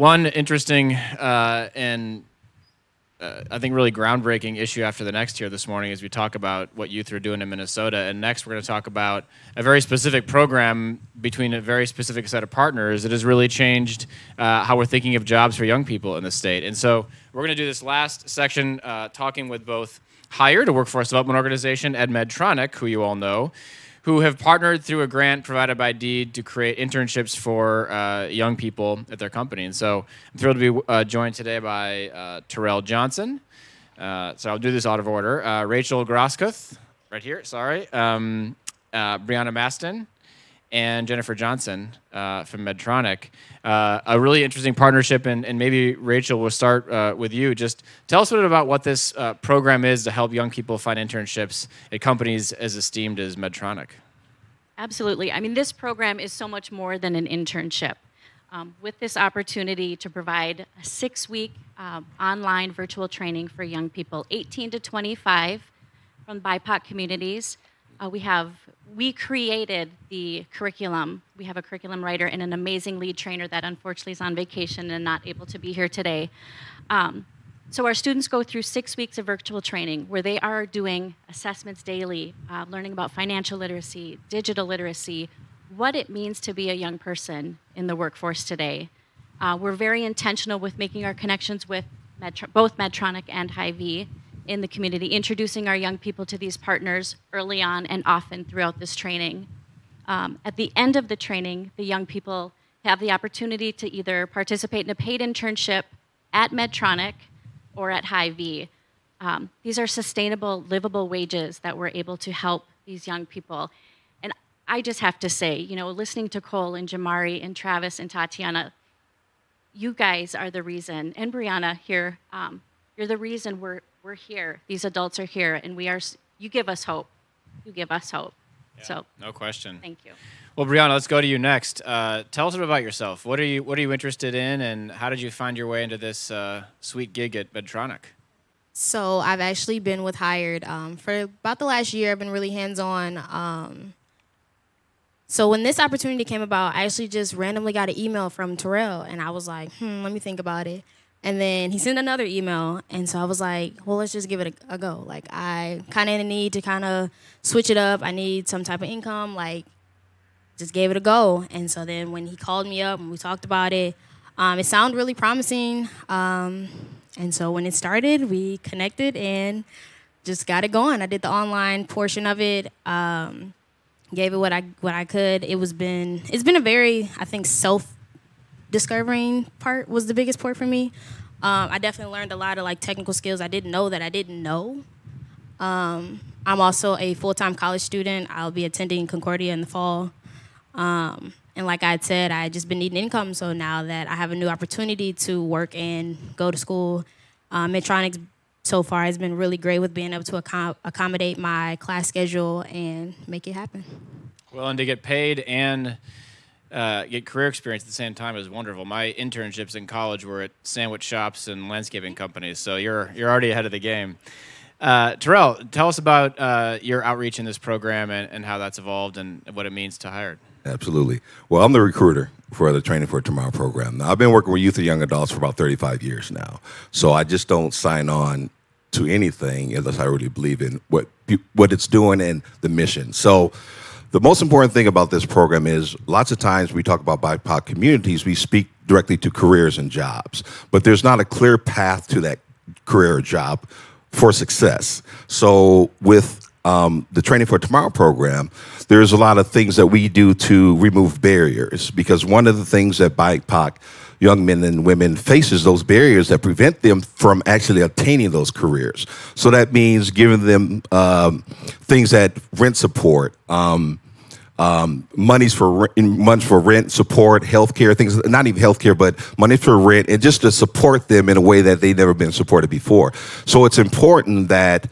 one interesting and I think really groundbreaking issue after the next here this morning as we talk about what youth are doing in Minnesota. And next we're going to talk about a very specific program between a very specific set of partners that has really changed how we're thinking of jobs for young people in the state. And so we're going to do this last section talking with both Hired, a workforce development organization, and Medtronic, who you all know, who have partnered through a grant provided by DEED to create internships for young people at their company. And so I'm thrilled to be joined today by Terrell Johnson. So I'll do this out of order. Rachel Groskuth, right here, sorry. Brianna Maston, and Jennifer Johnson from Medtronic. A really interesting partnership, and maybe Rachel, we'll start with you. Just tell us a bit about what this program is to help young people find internships at companies as esteemed as Medtronic. Absolutely. I mean, this program is so much more than an internship. With this opportunity to provide a 6-week online virtual training for young people, 18 to 25 from BIPOC communities. We created the curriculum. We have a curriculum writer and an amazing lead trainer that unfortunately is on vacation and not able to be here today. So our students go through 6 weeks of virtual training where they are doing assessments daily, learning about financial literacy, digital literacy, what it means to be a young person in the workforce today. We're very intentional with making our connections with both Medtronic and Hy-Vee in the community, introducing our young people to these partners early on and often throughout this training. At the end of the training, the young people have the opportunity to either participate in a paid internship at Medtronic or at Hy-Vee. These are sustainable, livable wages that we're able to help these young people. And I just have to say, listening to Cole and Jamari and Travis and Tatiana, you guys are the reason, and Brianna here, you're the reason we're here. These adults are here, and you give us hope. You give us hope. Yeah, so no question. Thank you. Well, Brianna, let's go to you next. Tell us a bit about yourself. What are you interested in, and how did you find your way into this sweet gig at Medtronic? So I've actually been with Hired for about the last year. I've been really hands-on. So when this opportunity came about, I actually just randomly got an email from Terrell, and I was like, let me think about it. And then he sent another email, and so I was like, well, let's just give it a go. Like, I kind of need to kind of switch it up. I need some type of income, just gave it a go. And so then when he called me up and we talked about it, it sounded really promising. And so when it started, we connected and just got it going. I did the online portion of it, gave it what I could. It's been a very, I think, self-discovering part was the biggest part for me. I definitely learned a lot of technical skills I didn't know that I didn't know. I'm also a full-time college student. I'll be attending Concordia in the fall. And like I had said, I just been needing income. So now that I have a new opportunity to work and go to school, Medtronic so far has been really great with being able to accommodate my class schedule and make it happen. Well, and to get paid and get career experience at the same time is wonderful. My internships in college were at sandwich shops and landscaping companies, so you're already ahead of the game. Terrell, tell us about your outreach in this program and how that's evolved and what it means to Hired. Absolutely. Well, I'm the recruiter for the Training for Tomorrow program. Now, I've been working with youth and young adults for about 35 years now, so I just don't sign on to anything unless I really believe in what it's doing and the mission. So the most important thing about this program is lots of times we talk about BIPOC communities, we speak directly to careers and jobs, but there's not a clear path to that career or job for success. So with the Training for Tomorrow program, there's a lot of things that we do to remove barriers, because one of the things that BIPOC young men and women faces those barriers that prevent them from actually obtaining those careers. So that means giving them things that rent support, monies for rent support, healthcare, things, not even healthcare, but money for rent, and just to support them in a way that they've never been supported before. So it's important that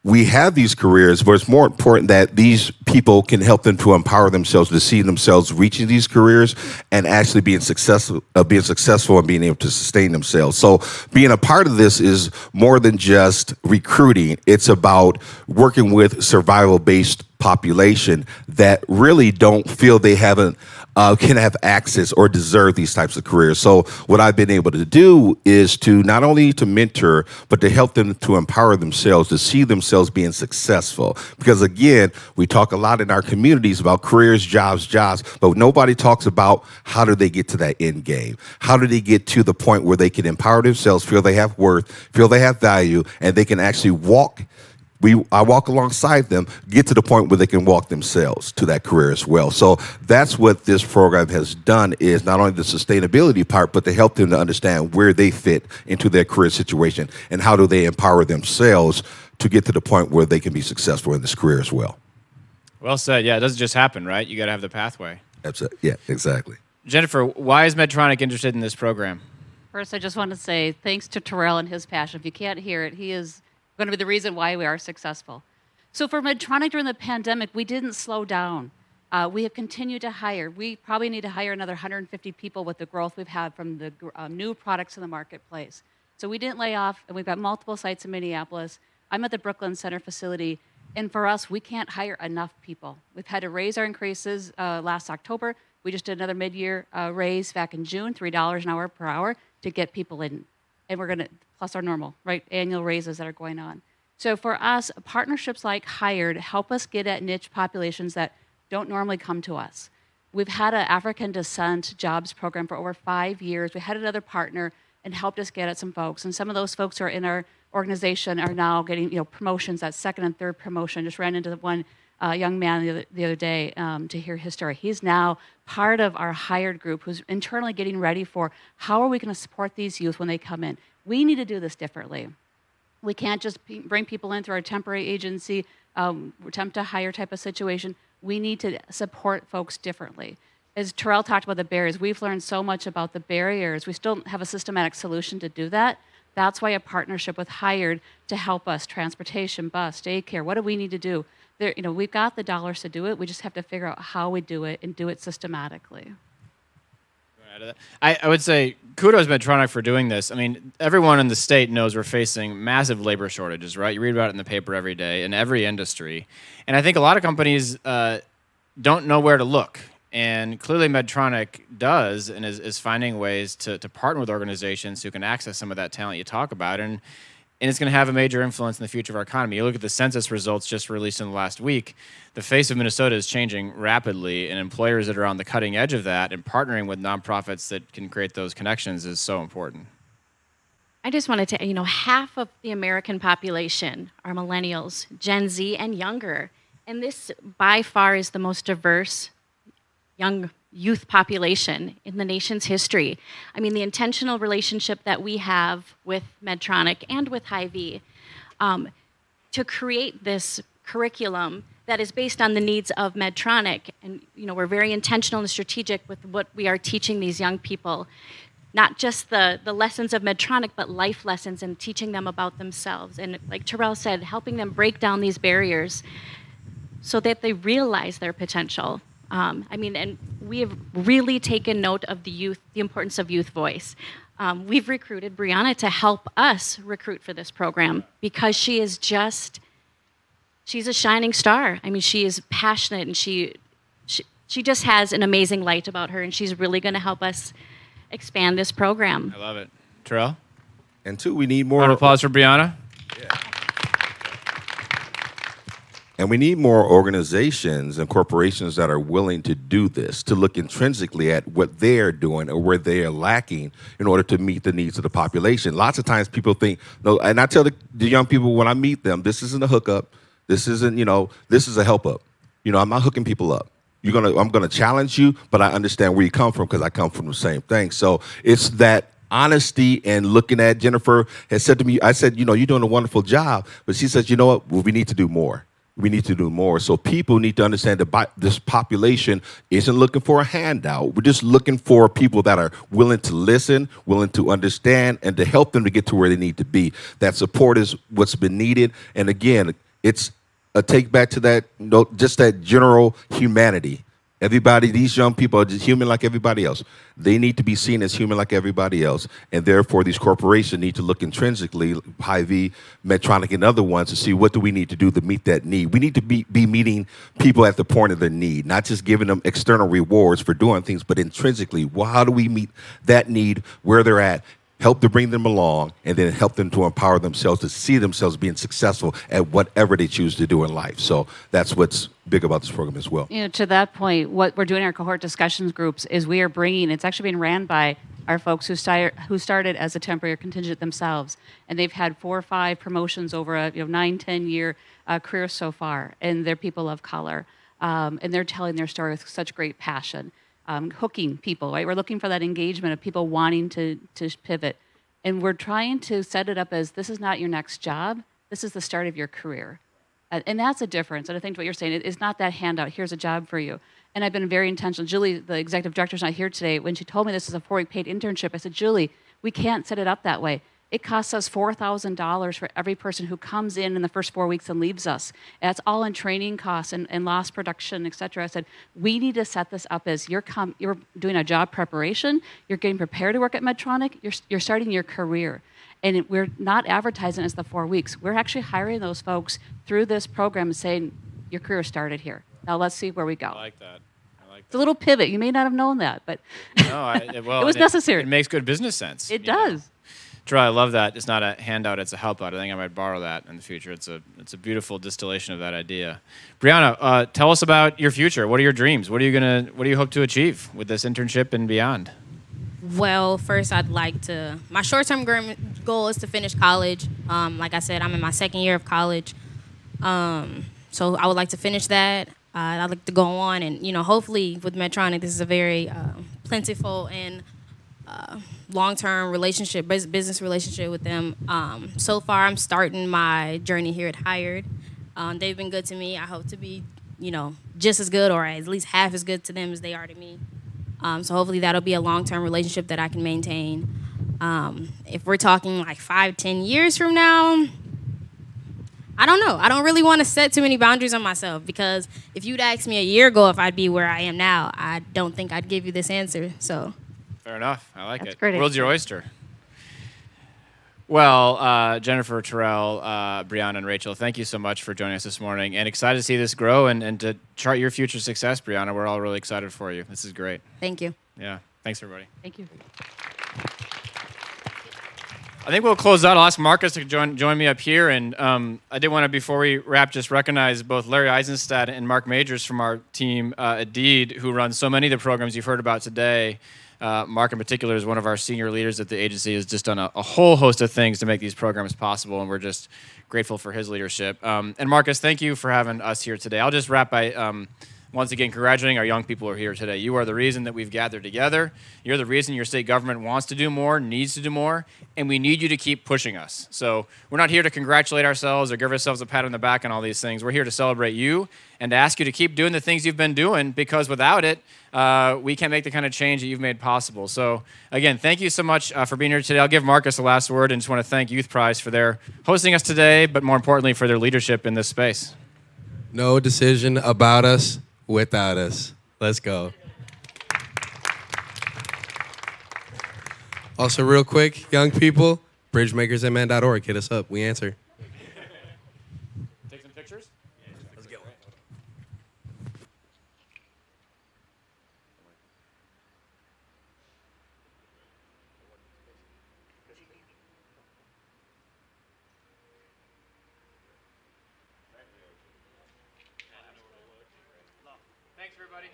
we have these careers, but it's more important that these people can help them to empower themselves to see themselves reaching these careers and actually being successful and being able to sustain themselves. So being a part of this is more than just recruiting. It's about working with survival-based population that really don't feel they have can have access or deserve these types of careers. So what I've been able to do is to not only to mentor, but to help them to empower themselves, to see themselves being successful. Because again, we talk a lot in our communities about careers, jobs, but nobody talks about how do they get to that end game? How do they get to the point where they can empower themselves, feel they have worth, feel they have value, and they can actually I walk alongside them, get to the point where they can walk themselves to that career as well. So that's what this program has done, is not only the sustainability part, but to help them to understand where they fit into their career situation and how do they empower themselves to get to the point where they can be successful in this career as well. Well said. Yeah, it doesn't just happen, right? You got to have the pathway. Absolutely. Yeah, exactly. Jennifer, why is Medtronic interested in this program? First, I just want to say thanks to Terrell and his passion. If you can't hear it, he is going to be the reason why we are successful. So for Medtronic during the pandemic, we didn't slow down. We have continued to hire. We probably need to hire another 150 people with the growth we've had from the new products in the marketplace. So we didn't lay off, and we've got multiple sites in Minneapolis. I'm at the Brooklyn Center facility, and for us, we can't hire enough people. We've had to raise our increases last October. We just did another mid-year raise back in June, $3 an hour per hour to get people in. And we're going to, plus our normal, right, annual raises that are going on. So for us, partnerships like Hired help us get at niche populations that don't normally come to us. We've had an African descent jobs program for over 5 years. We had another partner and helped us get at some folks. And some of those folks who are in our organization are now getting promotions, that second and third promotion. Just ran into one young man the other day to hear his story. He's now part of our Hired group who's internally getting ready for how are we going to support these youth when they come in. We need to do this differently. We can't just bring people in through our temporary agency, attempt to hire type of situation. We need to support folks differently. As Terrell talked about the barriers, we've learned so much about the barriers. We still don't have a systematic solution to do that. That's why a partnership with Hired to help us, transportation, bus, daycare, what do we need to do? There, we've got the dollars to do it. We just have to figure out how we do it and do it systematically. I would say kudos Medtronic for doing this. I mean, everyone in the state knows we're facing massive labor shortages, right? You read about it in the paper every day in every industry. And I think a lot of companies don't know where to look. And clearly Medtronic does and is finding ways to partner with organizations who can access some of that talent you talk about. And it's going to have a major influence in the future of our economy. You look at the census results just released in the last week, the face of Minnesota is changing rapidly, and employers that are on the cutting edge of that and partnering with nonprofits that can create those connections is so important. I just wanted to, half of the American population are millennials, Gen Z, and younger. And this, by far, is the most diverse young youth population in the nation's history. I mean, the intentional relationship that we have with Medtronic and with Hy-Vee to create this curriculum that is based on the needs of Medtronic. And, we're very intentional and strategic with what we are teaching these young people. Not just the lessons of Medtronic, but life lessons and teaching them about themselves. And like Terrell said, helping them break down these barriers so that they realize their potential. And we have really taken note of the importance of youth voice. We've recruited Brianna to help us recruit for this program because she's a shining star. I mean, she is passionate and she just has an amazing light about her, and she's really going to help us expand this program. I love it. Terrell? And two, we need more. Round of applause for Brianna. Yeah. And we need more organizations and corporations that are willing to do this, to look intrinsically at what they're doing or where they are lacking in order to meet the needs of the population. Lots of times people think, no, and I tell the young people when I meet them, this isn't a hookup. This isn't, this is a help up. I'm not hooking people up. I'm gonna challenge you, but I understand where you come from because I come from the same thing. So it's that honesty and looking at Jennifer has said to me, I said, you're doing a wonderful job. But she says, well, we need to do more. We need to do more. So people need to understand that this population isn't looking for a handout. We're just looking for people that are willing to listen, willing to understand, and to help them to get to where they need to be. That support is what's been needed. And again, it's a take back to that, just that general humanity. Everybody, these young people are just human like everybody else. They need to be seen as human like everybody else. And therefore, these corporations need to look intrinsically, Hy-Vee, Medtronic, and other ones, to see what do we need to do to meet that need. We need to be meeting people at the point of their need, not just giving them external rewards for doing things, but intrinsically, well, how do we meet that need where they're at? Help to bring them along, and then help them to empower themselves to see themselves being successful at whatever they choose to do in life. So that's what's big about this program as well. You know, to that point, what we're doing in our cohort discussions groups is we are bringing, it's actually being ran by our folks who started as a temporary or contingent themselves, and they've had 4 or 5 promotions over a 9-10 year career so far, and they're people of color, and they're telling their story with such great passion. Hooking people, right? We're looking for that engagement of people wanting to pivot. And we're trying to set it up as, this is not your next job, this is the start of your career. And that's a difference. And I think what you're saying is not that handout, here's a job for you. And I've been very intentional. Julie, the executive director's not here today. When she told me this is a 4-week paid internship, I said, Julie, we can't set it up that way. It costs us $4,000 for every person who comes in the first 4 weeks and leaves us. And that's all in training costs and lost production, et cetera. I said, we need to set this up as you're doing a job preparation, you're getting prepared to work at Medtronic, you're starting your career. And we're not advertising as the 4 weeks. We're actually hiring those folks through this program and saying, your career started here. Now let's see where we go. I like that. It's a little pivot. You may not have known that, but No, well, it was necessary. It makes good business sense. It does. Terrell, I love that. It's not a handout; it's a help out. I think I might borrow that in the future. It's a beautiful distillation of that idea. Brianna, tell us about your future. What are your dreams? What do you hope to achieve with this internship and beyond? Well, first I'd like to, my short-term goal is to finish college. Like I said, I'm in my 2nd year of college. So I would like to finish that. I'd like to go on and, hopefully with Medtronic, this is a very plentiful and long-term relationship, business relationship with them. So far, I'm starting my journey here at Hired. They've been good to me. I hope to be, just as good or at least half as good to them as they are to me. So hopefully that'll be a long-term relationship that I can maintain. If we're talking like 5-10 years from now, I don't know. I don't really want to set too many boundaries on myself, because if you'd asked me a year ago if I'd be where I am now, I don't think I'd give you this answer. So. Fair enough. I like That's it. great. World's your oyster. Well, Jennifer, Terrell, Brianna, and Rachel, thank you so much for joining us this morning, and excited to see this grow and to chart your future success, Brianna. We're all really excited for you. This is great. Thank you. Yeah. Thanks, everybody. Thank you. I think we'll close out. I'll ask Marcus to join me up here. And I did want to, before we wrap, just recognize both Larry Eisenstadt and Mark Majors from our team at Deed, who run so many of the programs you've heard about today. Mark in particular is one of our senior leaders at the agency, has just done a whole host of things to make these programs possible, and we're just grateful for his leadership. And Marcus, thank you for having us here today. I'll just wrap by once again congratulating our young people who are here today. You are the reason that we've gathered together. You're the reason your state government wants to do more, needs to do more, and we need you to keep pushing us. So we're not here to congratulate ourselves or give ourselves a pat on the back on all these things. We're here to celebrate you and to ask you to keep doing the things you've been doing, because without it, we can't make the kind of change that you've made possible. So again, thank you so much for being here today. I'll give Marcus the last word, and just want to thank Youthprise for their hosting us today, but more importantly for their leadership in this space. No decision about us without us. Let's go. Also, real quick, young people, bridgemakersmn.org. Hit us up. We answer. Take some pictures? Let's go. Thanks, everybody.